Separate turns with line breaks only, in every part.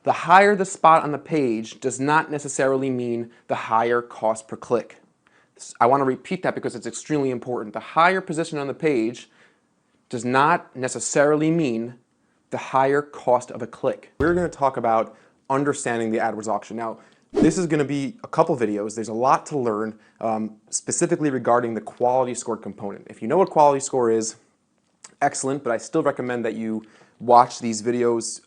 The higher the spot on the page does not necessarily mean the higher cost per click. I want to repeat that because it's extremely important. The higher position on the page does not necessarily mean the higher cost of a click. We're going to talk about understanding the AdWords auction. Now, this is going to be a couple videos. There's a lot to learn, specifically regarding the quality score component. If you know what quality score is, excellent, but I still recommend that you watch these videos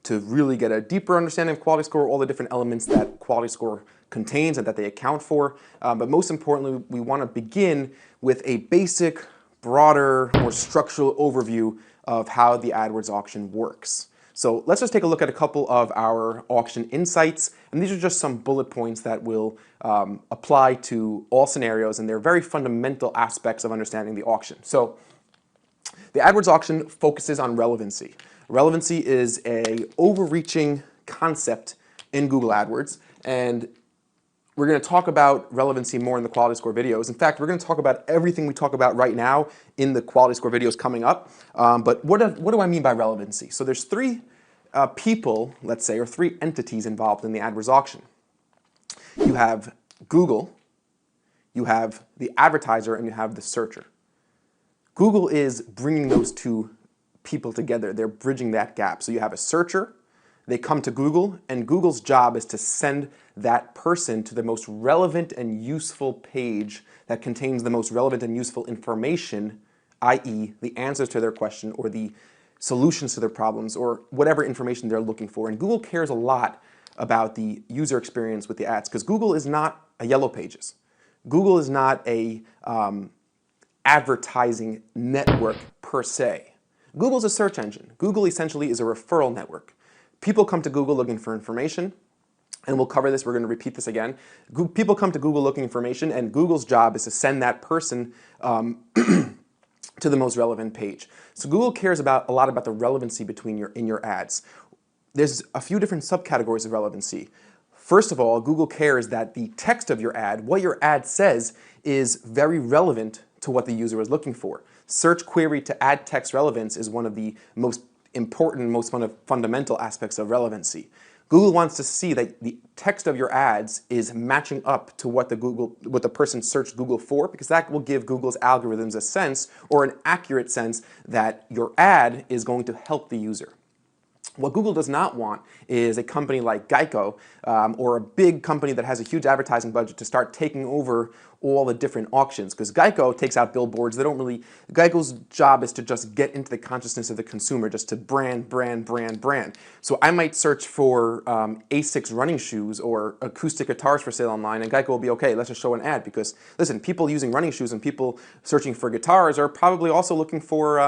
to really get a deeper understanding of quality score, all the different elements that quality score contains and that they account for. But most importantly, we want to begin with a basic, broader, more structural overview of how the AdWords auction works. So let's just take a look at a couple of our auction insights, and these are just some bullet points that will apply to all scenarios, and they're very fundamental aspects of understanding the auction. So the AdWords auction focuses on relevancy. Relevancy is an overreaching concept in Google AdWords, and we're going to talk about relevancy more in the quality score videos. In fact, we're going to talk about everything we talk about right now in the quality score videos coming up. But what do I mean by relevancy? So there's three people, let's say, or three entities involved in the AdWords auction. You have Google, you have the advertiser, and you have the searcher. Google is bringing those two people together. They're bridging that gap. So you have a searcher, they come to Google, and Google's job is to send that person to the most relevant and useful page that contains the most relevant and useful information, i.e. the answers to their question or the solutions to their problems or whatever information they're looking for. And Google cares a lot about the user experience with the ads because Google is not a Yellow Pages. Google is not a advertising network per se. Google's a search engine. Google essentially is a referral network. People come to Google looking for information, and we'll cover this, we're going to repeat this again. People come to Google looking for information, and Google's job is to send that person to the most relevant page. So Google cares a lot about the relevancy in your ads. There's a few different subcategories of relevancy. First of all, Google cares that the text of your ad, what your ad says, is very relevant to what the user is looking for. Search query to ad text relevance is one of the most important, most fundamental aspects of relevancy. Google wants to see that the text of your ads is matching up to what the person searched Google for, because that will give Google's algorithms a sense, or an accurate sense, that your ad is going to help the user. What Google does not want is a company like Geico or a big company that has a huge advertising budget to start taking over all the different auctions, because Geico takes out billboards. Geico's job is to just get into the consciousness of the consumer, just to brand. So I might search for ASICS running shoes or acoustic guitars for sale online, and Geico will be, okay, let's just show an ad, because listen, people using running shoes and people searching for guitars are probably also looking for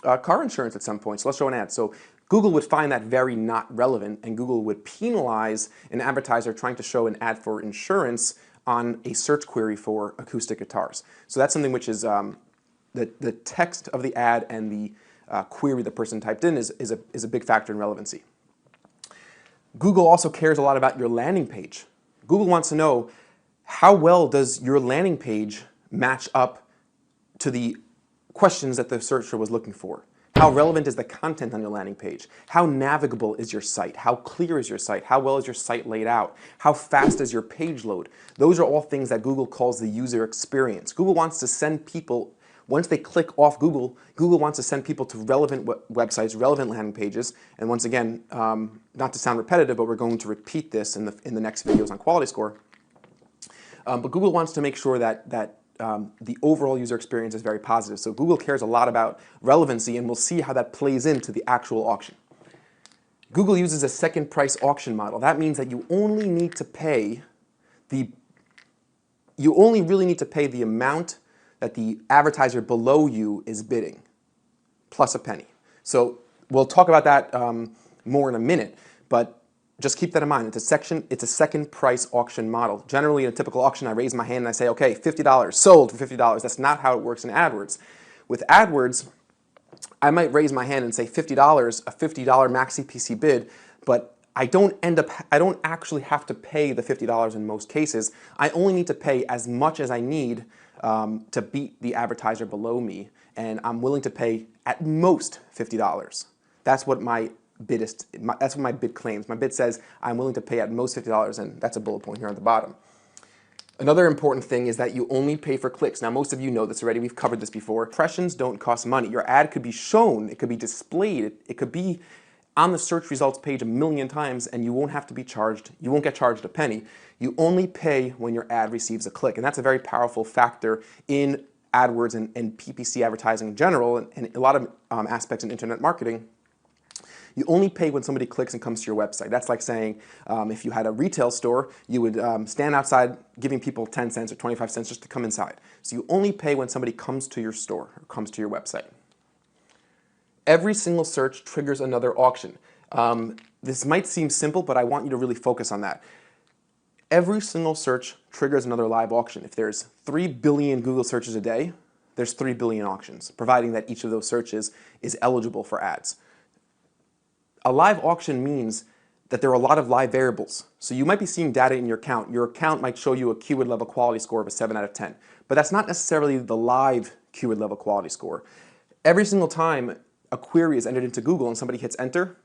car insurance at some point, so let's show an ad. So Google would find that very not relevant, and Google would penalize an advertiser trying to show an ad for insurance on a search query for acoustic guitars. So that's something which is the text of the ad and the query the person typed in is a big factor in relevancy. Google also cares a lot about your landing page. Google wants to know, how well does your landing page match up to the questions that the searcher was looking for? How relevant is the content on your landing page? How navigable is your site? How clear is your site? How well is your site laid out? How fast is your page load? Those are all things that Google calls the user experience. Google wants to send people, once they click off Google, Google wants to send people to relevant websites, relevant landing pages. And once again, not to sound repetitive, but we're going to repeat this in the next videos on quality score. But Google wants to make sure that the overall user experience is very positive. So Google cares a lot about relevancy, and we'll see how that plays into the actual auction. Google uses a second price auction model. That means that you only really need to pay the amount that the advertiser below you is bidding, plus a penny. So we'll talk about that more in a minute, but just keep that in mind. It's a second price auction model. Generally, in a typical auction, I raise my hand and I say, okay, $50, sold for $50. That's not how it works in AdWords. With AdWords, I might raise my hand and say $50, a $50 max CPC bid, but I don't actually have to pay the $50 in most cases. I only need to pay as much as I need to beat the advertiser below me, and I'm willing to pay at most $50. That's what my bid is, that's what my bid claims. My bid says I'm willing to pay at most $50, and that's a bullet point here on the bottom. Another important thing is that you only pay for clicks. Now, most of you know this already. We've covered this before. Impressions don't cost money. Your ad could be shown, it could be displayed, it could be on the search results page a million times, and you won't have to be charged, you won't get charged a penny. You only pay when your ad receives a click, and that's a very powerful factor in AdWords and PPC advertising in general, and a lot of aspects in internet marketing. You only pay when somebody clicks and comes to your website. That's like saying if you had a retail store, you would stand outside giving people 10 cents or 25 cents just to come inside. So you only pay when somebody comes to your store or comes to your website. Every single search triggers another auction. This might seem simple, but I want you to really focus on that. Every single search triggers another live auction. If there's 3 billion Google searches a day, there's 3 billion auctions, providing that each of those searches is eligible for ads. A live auction means that there are a lot of live variables. So you might be seeing data in your account. Your account might show you a keyword level quality score of a 7 out of 10. But that's not necessarily the live keyword level quality score. Every single time a query is entered into Google and somebody hits enter,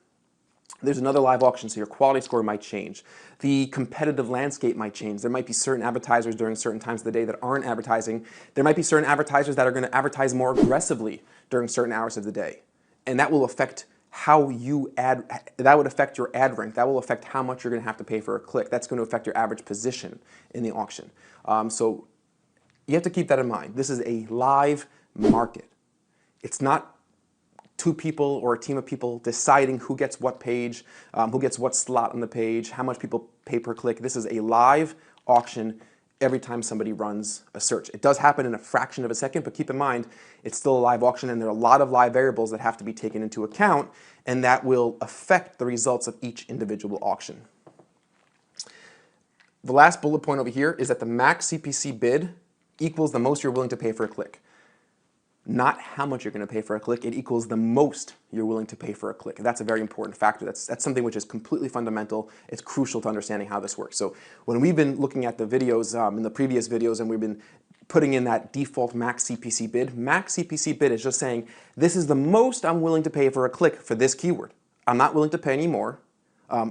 there's another live auction, so your quality score might change. The competitive landscape might change. There might be certain advertisers during certain times of the day that aren't advertising. There might be certain advertisers that are going to advertise more aggressively during certain hours of the day. And that will affect how you that would affect your ad rank. That will affect how much you're going to have to pay for a click. That's going to affect your average position in the auction. So you have to keep that in mind. This is a live market. It's not two people or a team of people deciding who gets what page, who gets what slot on the page, how much people pay per click. This is a live auction every time somebody runs a search. It does happen in a fraction of a second, but keep in mind, it's still a live auction, and there are a lot of live variables that have to be taken into account, and that will affect the results of each individual auction. The last bullet point over here is that the max CPC bid equals the most you're willing to pay for a click. Not how much you're going to pay for a click, it equals the most you're willing to pay for a click. And that's a very important factor. That's something which is completely fundamental. It's crucial to understanding how this works. So when we've been looking at the videos, in the previous videos, and we've been putting in that default max CPC bid is just saying, this is the most I'm willing to pay for a click for this keyword. I'm not willing to pay any more.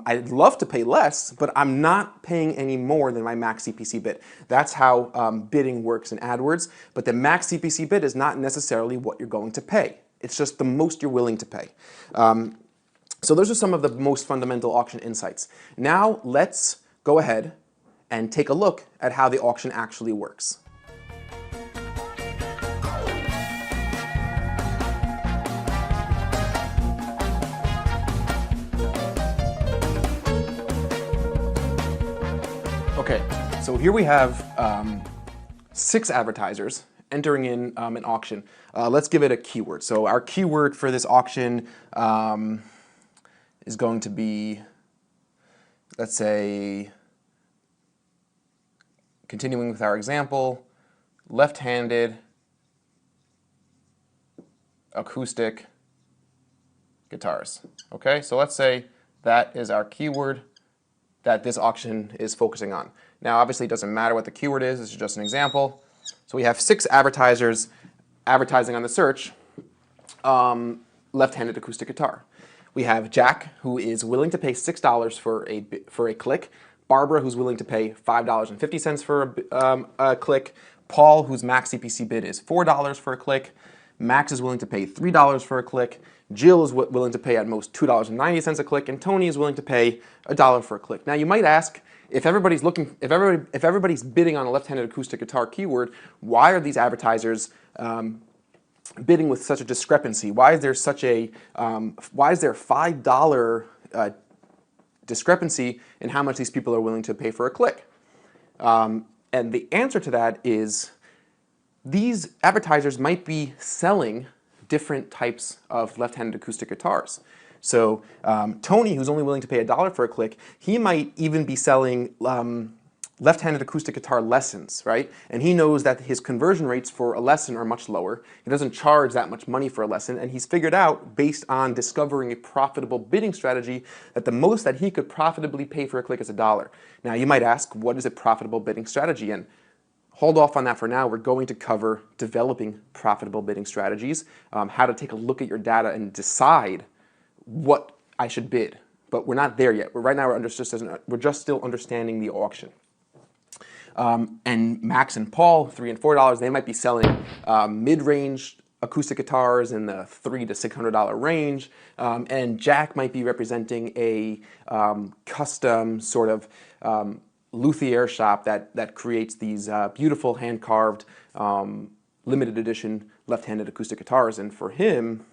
I'd love to pay less, but I'm not paying any more than my max CPC bid. That's how bidding works in AdWords, but the max CPC bid is not necessarily what you're going to pay. It's just the most you're willing to pay. So those are some of the most fundamental auction insights. Now let's go ahead and take a look at how the auction actually works. Okay, so here we have 6 advertisers entering in an auction. Let's give it a keyword. So our keyword for this auction is going to be, let's say, continuing with our example, left-handed acoustic guitars. Okay, so let's say that is our keyword that this auction is focusing on. Now, obviously, it doesn't matter what the keyword is. This is just an example. So we have 6 advertisers advertising on the search, left-handed acoustic guitar. We have Jack, who is willing to pay $6 for a click. Barbara, who's willing to pay $5.50 for a click. Paul, whose max CPC bid is $4 for a click. Max is willing to pay $3 for a click. Jill is willing to pay at most $2.90 a click, and Tony is willing to pay $1 for a click. Now you might ask, if everybody's bidding on a left-handed acoustic guitar keyword, why are these advertisers bidding with such a discrepancy? Why is there such a $5 discrepancy in how much these people are willing to pay for a click? And the answer to that is these advertisers might be selling different types of left-handed acoustic guitars. So Tony, who's only willing to pay $1 for a click, he might even be selling left-handed acoustic guitar lessons, right? And he knows that his conversion rates for a lesson are much lower. He doesn't charge that much money for a lesson, and he's figured out, based on discovering a profitable bidding strategy, that the most that he could profitably pay for a click is $1. Now you might ask, what is a profitable bidding strategy? And hold off on that for now. We're going to cover developing profitable bidding strategies, how to take a look at your data and decide what I should bid. But we're not there yet. Right now we're just still understanding the auction. And Max and Paul, $3 and $4, they might be selling mid-range acoustic guitars in the $300 to $600 range, and Jack might be representing a custom sort of luthier shop that creates these beautiful hand-carved limited edition left-handed acoustic guitars. And for him,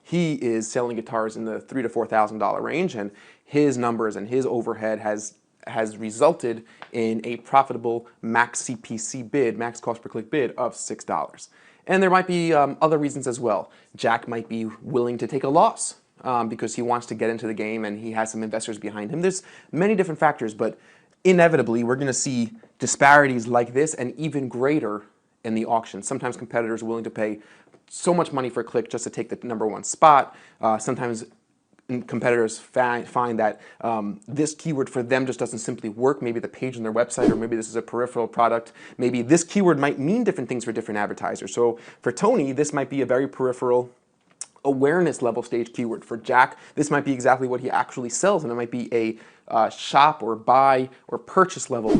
he is selling guitars in the $3,000 to $4,000 range, and his numbers and his overhead has resulted in a profitable max CPC bid, max cost per click bid of $6. And there might be other reasons as well. Jack might be willing to take a loss because he wants to get into the game and he has some investors behind him. There's many different factors, but inevitably we're going to see disparities like this and even greater in the auction. Sometimes competitors are willing to pay so much money for a click just to take the #1 spot. Sometimes competitors find that this keyword for them just doesn't simply work. Maybe the page on their website, or maybe this is a peripheral product. Maybe this keyword might mean different things for different advertisers. So for Tony, this might be a very peripheral awareness level stage keyword. For Jack, this might be exactly what he actually sells, and it might be a shop or buy or purchase level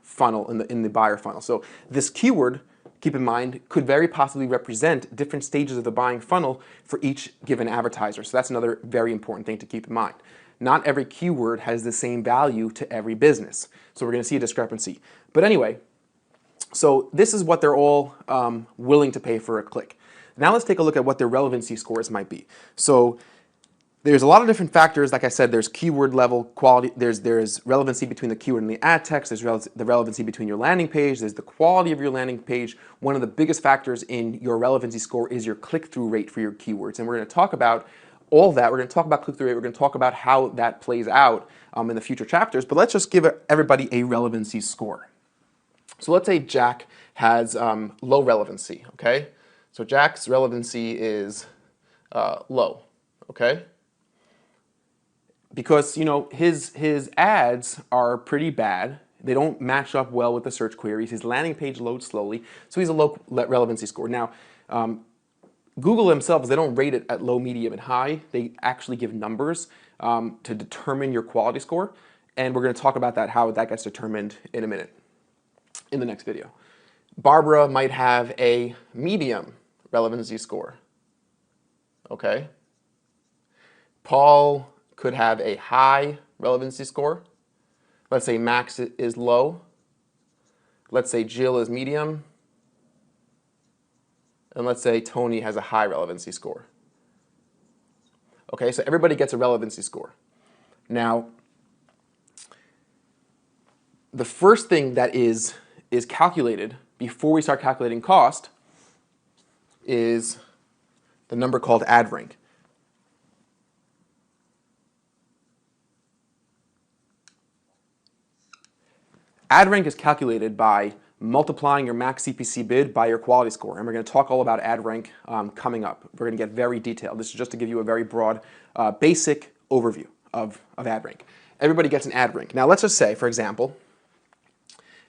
funnel in the buyer funnel. So this keyword, keep in mind, could very possibly represent different stages of the buying funnel for each given advertiser. So that's another very important thing to keep in mind. Not every keyword has the same value to every business. So we're going to see a discrepancy. But anyway, so this is what they're all willing to pay for a click. Now let's take a look at what their relevancy scores might be. So there's a lot of different factors. Like I said, there's keyword level quality, there's relevancy between the keyword and the ad text, there's the relevancy between your landing page, there's the quality of your landing page. One of the biggest factors in your relevancy score is your click-through rate for your keywords. And we're going to talk about all that. We're going to talk about click-through rate. We're going to talk about how that plays out in the future chapters. But let's just give everybody a relevancy score. So let's say Jack has low relevancy, okay? So Jack's relevancy is low, okay? Because, you know, his ads are pretty bad. They don't match up well with the search queries. His landing page loads slowly, so he's a low relevancy score. Now, Google themselves, they don't rate it at low, medium, and high. They actually give numbers to determine your quality score, and we're going to talk about that, how that gets determined in a minute, in the next video. Barbara might have a medium relevancy score, okay? Paul could have a high relevancy score. Let's say Max is low. Let's say Jill is medium. And let's say Tony has a high relevancy score. Okay, so everybody gets a relevancy score. Now, the first thing that is calculated before we start calculating cost is the number called ad rank. Ad rank is calculated by multiplying your max CPC bid by your quality score. And we're going to talk all about ad rank coming up. We're going to get very detailed. This is just to give you a very broad, basic overview of ad rank. Everybody gets an ad rank. Now let's just say, for example,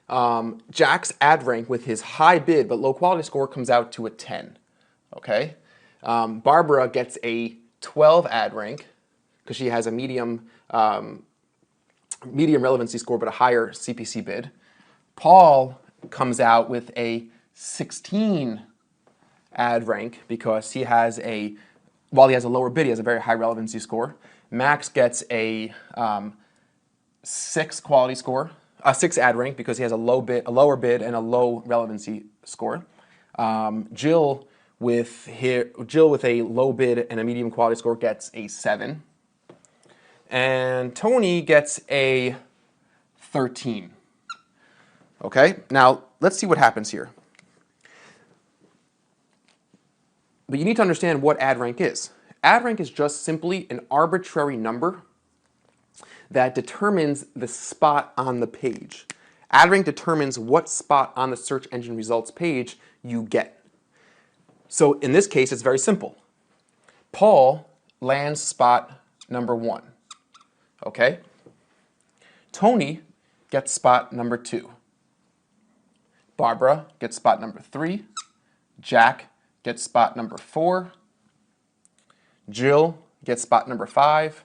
Jack's ad rank with his high bid but low quality score comes out to a 10. Okay? Barbara gets a 12 ad rank because she has a medium relevancy score but a higher CPC bid. Paul comes out with a 16 ad rank because he has while he has a lower bid, he has a very high relevancy score. Max gets a 6 quality score, a 6 ad rank because he has a lower bid and a low relevancy score. Jill with a low bid and a medium quality score gets a 7. And Tony gets a 13. Okay, now let's see what happens here. But you need to understand what ad rank is. Ad rank is just simply an arbitrary number that determines the spot on the page. Ad rank determines what spot on the search engine results page you get. So in this case, it's very simple. Paul lands spot number 1. Okay? Tony gets spot number 2. Barbara gets spot number 3. Jack gets spot number 4. Jill gets spot number 5,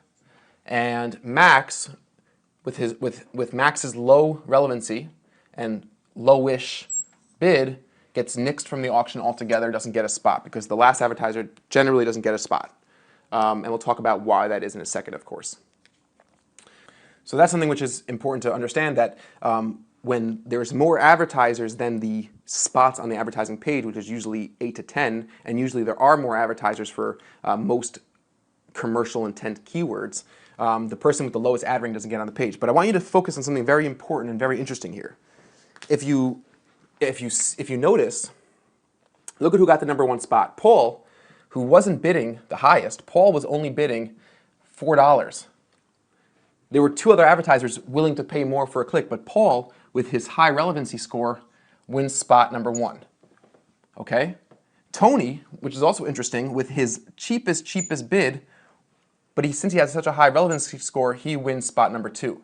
and Max, with Max's low relevancy and lowish bid, gets nixed from the auction altogether, doesn't get a spot, because the last advertiser generally doesn't get a spot. And we'll talk about why that is in a second, of course. So that's something which is important to understand, that when there's more advertisers than the spots on the advertising page, which is usually 8 to 10, and usually there are more advertisers for most commercial intent keywords, the person with the lowest ad rank doesn't get on the page. But I want you to focus on something very important and very interesting here. If you notice, look at who got the #1 spot. Paul, who wasn't bidding the highest, Paul was only bidding $4. There were 2 other advertisers willing to pay more for a click, but Paul, with his high relevancy score, wins spot #1. Okay? Tony, which is also interesting, with his cheapest bid, but since he has such a high relevancy score, he wins spot #2.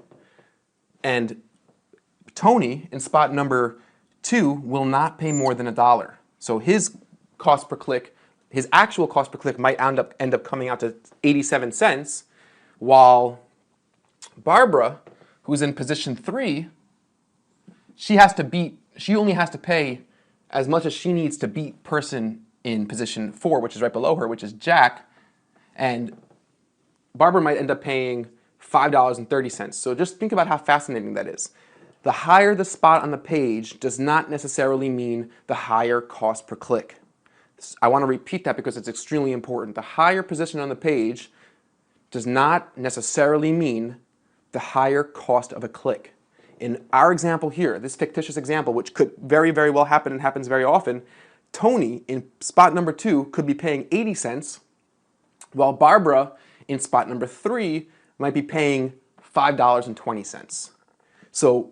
And Tony, in spot #2, will not pay more than $1. So his cost per click, his actual cost per click might end up coming out to 87 cents, while Barbara, who's in position 3, she only has to pay as much as she needs to beat person in position 4, which is right below her, which is Jack, and Barbara might end up paying $5.30. So just think about how fascinating that is. The higher the spot on the page does not necessarily mean the higher cost per click. I want to repeat that because it's extremely important. The higher position on the page does not necessarily mean the higher cost of a click. In our example here, this fictitious example, which could very, very well happen and happens very often, Tony in spot #2 could be paying 80 cents, while Barbara in spot #3 might be paying $5.20. So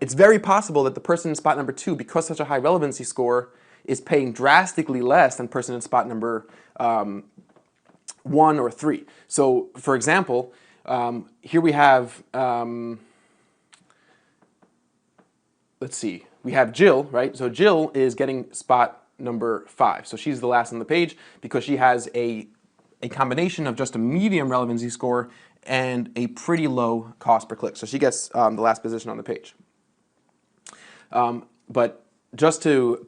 it's very possible that the person in spot #2, because such a high relevancy score, is paying drastically less than person in spot number 1 or 3. So for example, here we have, let's see, we have Jill, right? So Jill is getting spot #5. So she's the last on the page because she has a combination of just a medium relevancy score and a pretty low cost per click. So she gets the last position on the page. But just to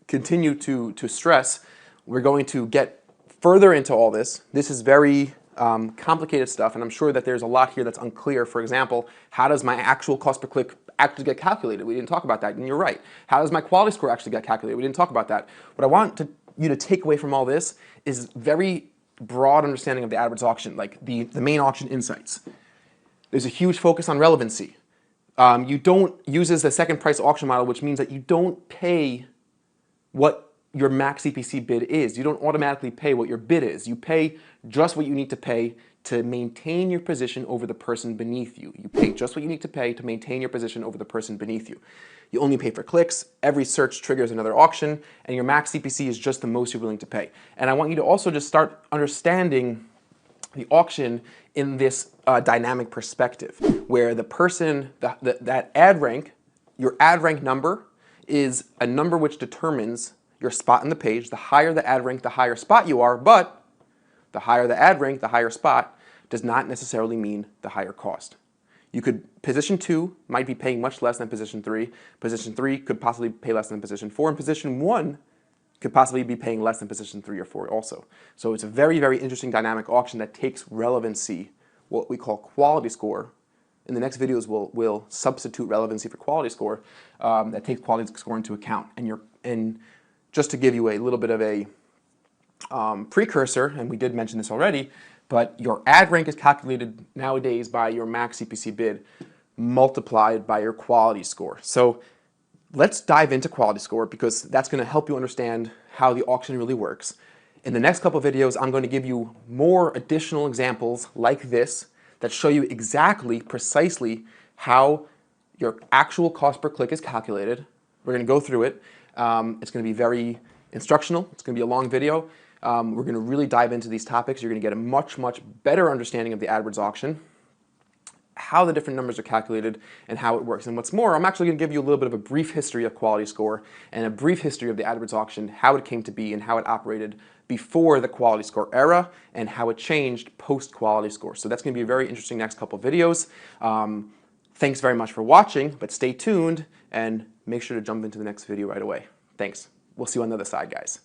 continue to stress, we're going to get further into all this. This is very complicated stuff, and I'm sure that there's a lot here that's unclear. For example, how does my actual cost per click actually get calculated? We didn't talk about that, and you're right. How does my quality score actually get calculated? We didn't talk about that. What I want you to take away from all this is very broad understanding of the AdWords auction, like the main auction insights. There's a huge focus on relevancy. You don't use the second price auction model, which means that you don't pay what your max CPC bid is. You don't automatically pay what your bid is. You pay just what you need to pay to maintain your position over the person beneath you. You pay just what you need to pay to maintain your position over the person beneath you. You only pay for clicks. Every search triggers another auction, and your max CPC is just the most you're willing to pay. And I want you to also just start understanding the auction in this dynamic perspective, where the person, that ad rank, your ad rank number is a number which determines your spot on the page. The higher the ad rank, the higher spot you are, but the higher the ad rank, the higher spot does not necessarily mean the higher cost. You could, position 2 might be paying much less than position 3. Position 3 could possibly pay less than position 4, and position 1 could possibly be paying less than position 3 or 4 also. So it's a very, very interesting dynamic auction that takes relevancy, what we call quality score. In the next videos, we'll substitute relevancy for quality score, that takes quality score into account. And just to give you a little bit of a precursor, and we did mention this already, but your ad rank is calculated nowadays by your max CPC bid multiplied by your quality score. So let's dive into quality score, because that's going to help you understand how the auction really works. In the next couple of videos, I'm going to give you more additional examples like this that show you exactly, precisely how your actual cost per click is calculated. We're going to go through it. It's going to be very instructional. It's going to be a long video. We're going to really dive into these topics. You're going to get a much, much better understanding of the AdWords auction, how how the different numbers are calculated and how it works. And what's more, I'm actually going to give you a little bit of a brief history of quality score and a brief history of the AdWords auction, how it came to be and how it operated before the quality score era and how it changed post quality score. So that's going to be a very interesting next couple of videos. Thanks very much for watching, but stay tuned and make sure to jump into the next video right away. Thanks. We'll see you on the other side, guys.